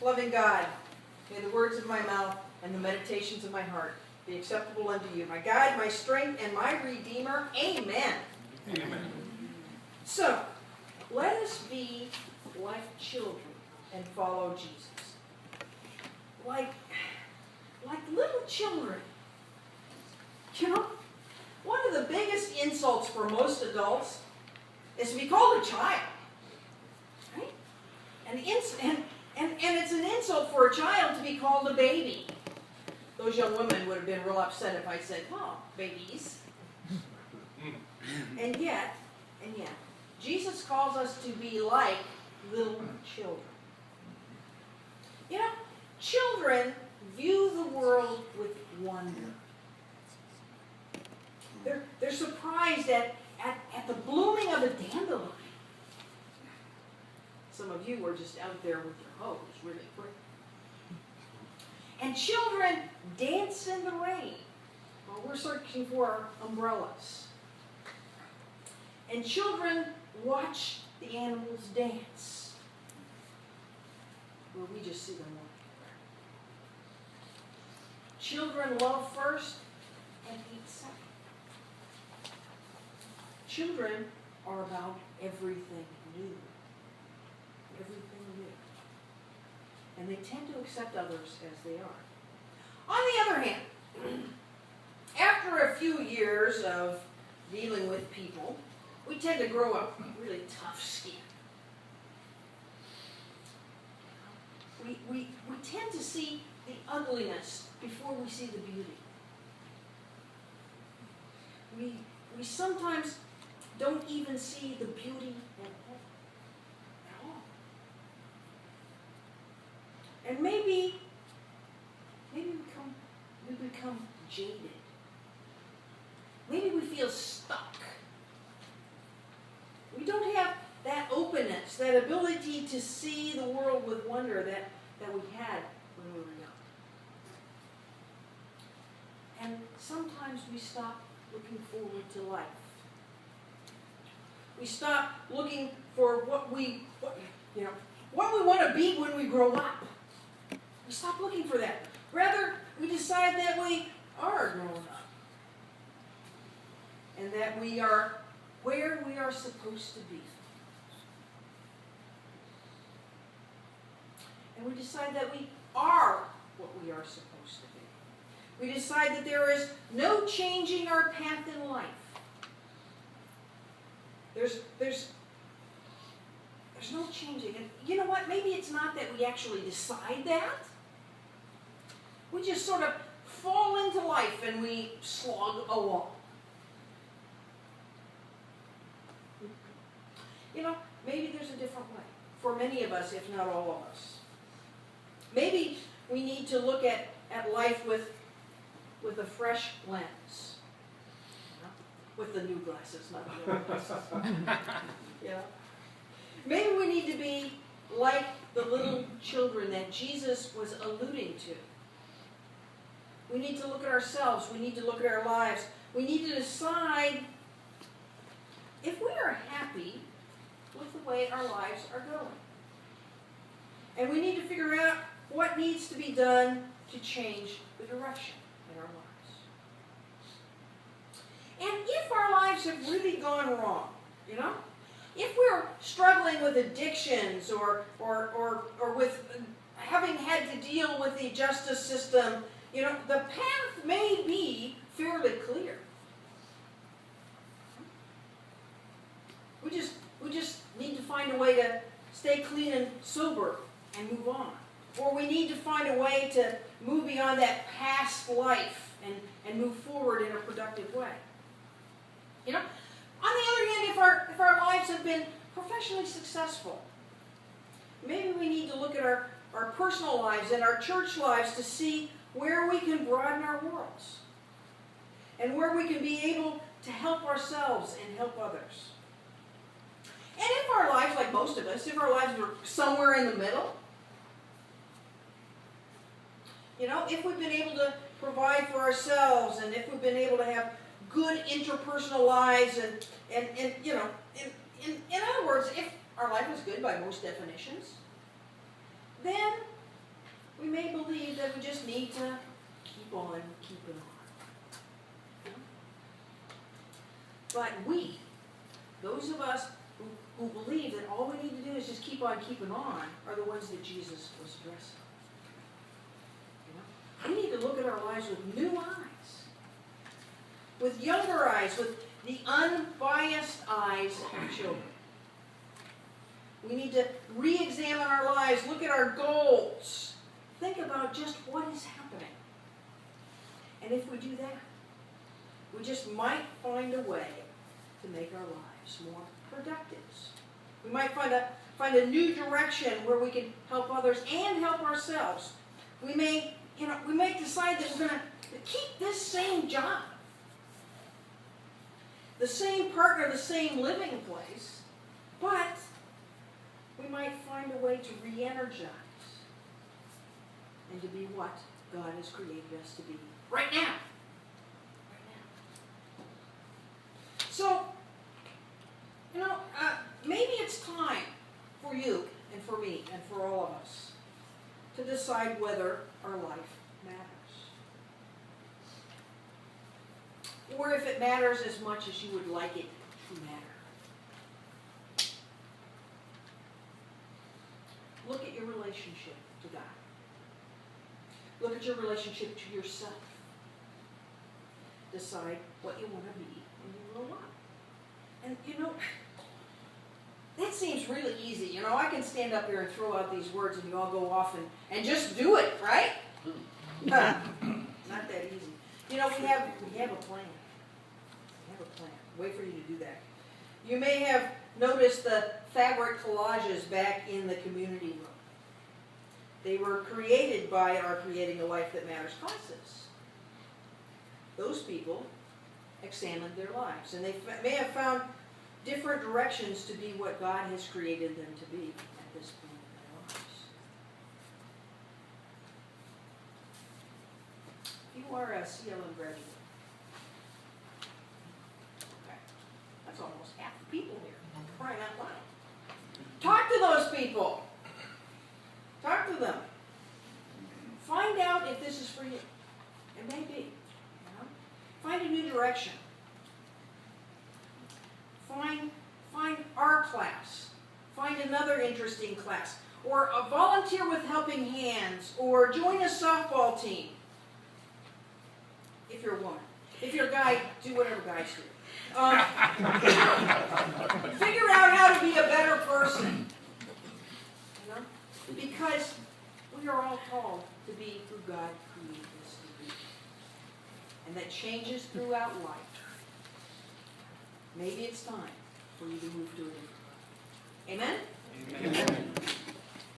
Loving God, may the words of my mouth and the meditations of my heart be acceptable unto you, my God, my strength, and my Redeemer. Amen. Amen. So, let us be like children and follow Jesus. Like little children. You know, one of the biggest insults for most adults is to be called a child. Right? And it's an insult for a child to be called a baby. Those young women would have been real upset if I said, oh, babies. And yet, Jesus calls us to be like little children. You know, children view the world with wonder. They're surprised at the blooming of a dandelion. Some of you were just out there with your hose really quick. And children dance in the rain while we're searching for our umbrellas. And children watch the animals dance where we just see them walking around. Children love first and eat second. Children are about everything new. Everything new. And they tend to accept others as they are. On the other hand, after a few years of dealing with people, we tend to grow up really tough skin. We tend to see the ugliness before we see the beauty. We sometimes don't even see the beauty at all. And maybe we become jaded. Maybe we feel stuck. We don't have that openness, that ability to see the world with wonder that we had when we were young. And sometimes we stop looking forward to life. We stop looking for what we want to be when we grow up. We stop looking for that. Rather, we decide that we are grown up. And that we are where we are supposed to be. And we decide that we are what we are supposed to be. We decide that there is no changing our path in life. There's no changing. And you know what? Maybe it's not that we actually decide that. We just sort of fall into life and we slog along. You know, maybe there's a different way for many of us, if not all of us. Maybe we need to look at life with a fresh lens. With the new glasses, not the old glasses. Yeah. Maybe we need to be like the little children that Jesus was alluding to. We need to look at ourselves. We need to look at our lives. We need to decide if we are happy with the way our lives are going. And we need to figure out what needs to be done to change the direction in our lives. And if our lives have really gone wrong, you know, if we're struggling with addictions or with having had to deal with the justice system, you know, the path may be fairly clear. We just need to find a way to stay clean and sober and move on. Or we need to find a way to move beyond that past life and move forward in a productive way. You know, on the other hand, if our lives have been professionally successful, maybe we need to look at our personal lives and our church lives to see where we can broaden our worlds and where we can be able to help ourselves and help others. And if our lives, like most of us, if our lives were somewhere in the middle, you know, if we've been able to provide for ourselves and if we've been able to have good interpersonal lives and you know, in other words, if our life is good by most definitions, then we just need to keep on keeping on. But we, those of us who believe that all we need to do is just keep on keeping on, are the ones that Jesus was addressing. We need to look at our lives with new eyes, with younger eyes, with the unbiased eyes of children. We need to re-examine our lives, look at our goals, think about just what is happening. And if we do that, we just might find a way to make our lives more productive. We might find a new direction where we can help others and help ourselves. We may decide that we're going to keep this same job, the same partner, the same living place, but we might find a way to re-energize and to be what God has created us to be right now. So, maybe it's time for you and for me and for all of us to decide whether our life matters. Or if it matters as much as you would like it to matter. Look at your relationship to God. Look at your relationship to yourself. Decide what you want to be and you will not. And that seems really easy. I can stand up here and throw out these words and you all go off and just do it, right? Not that easy. We have a plan. We have a plan. Wait for you to do that. You may have noticed the fabric collages back in the community room. They were created by our Creating a Life That Matters classes. Those people examined their lives, and they may have found different directions to be what God has created them to be at this point in their lives. If you are a CLM graduate, okay, that's almost half the people here, crying out loud. Talk to those people. Talk to them. Find out if this is for you. It may be. Find a new direction. Find our class. Find another interesting class. Or volunteer with Helping Hands. Or join a softball team. If you're a woman. If you're a guy, do whatever guys do. Figure out how to be a better person. Because we are all called to be who God created us to be. And that changes throughout life. Maybe it's time for you to move